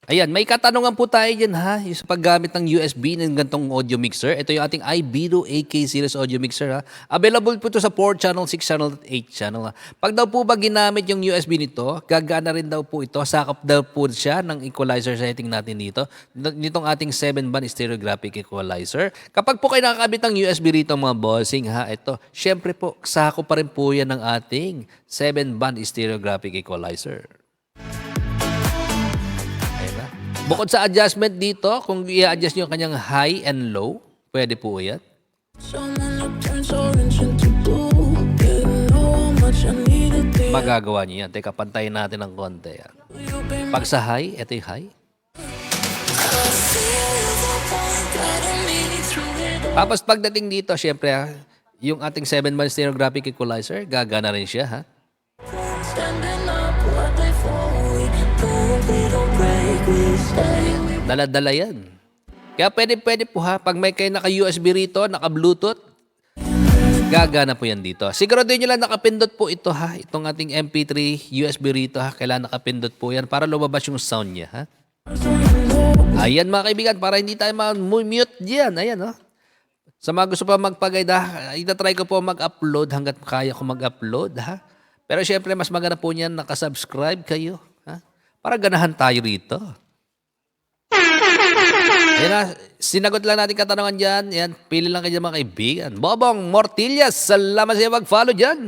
Ayan, may katanungan po tayo dyan ha, yung sa paggamit ng USB ng gantong audio mixer. Ito yung ating iBiro AK series audio mixer ha. Available po ito sa 4 channel, 6 channel, 8 channel ha. Pag daw po ba ginamit yung USB nito, gagana rin daw po ito. Sakop daw po siya ng equalizer setting natin dito. Nitong ating 7-band stereographic equalizer. Kapag po kayo nakakabit ng USB rito mga bossing ha, ito, syempre po, sakop pa rin po yan ng ating 7-band stereographic equalizer. Bukod sa adjustment dito, kung i-adjust nyo yung kanyang high and low, pwede po yan. Magagawa nyo yan. Teka, pantayin natin ng konti. Yan. Pag sa high, ito yung high. Tapos pagdating dito, syempre, yung ating 7-band stereographic equalizer, gagana rin siya, ha? Dala-dala yan. Kaya pwede po ha, pag may kayo naka-USB rito, naka-Bluetooth, gagana po yan dito. Siguraduhin nyo lang nakapindot po ito ha, itong ating MP3 USB rito ha, kailangan nakapindot po yan para lumabas yung sound niya ha. Ayan mga kaibigan, para hindi tayo ma-mute dyan. Ayan oh. Sa mga gusto pa magpag-guide ha, itatry ko po mag-upload hanggat kaya ko mag-upload ha. Pero syempre mas maganda po niyan nakasubscribe kayo ha, para ganahan tayo rito. Ayan na, sinagot lang natin katanungan dyan. Ayan, pili lang kayo mga kaibigan. Bobong Mortillas, salamat sa iyo mag-follow dyan.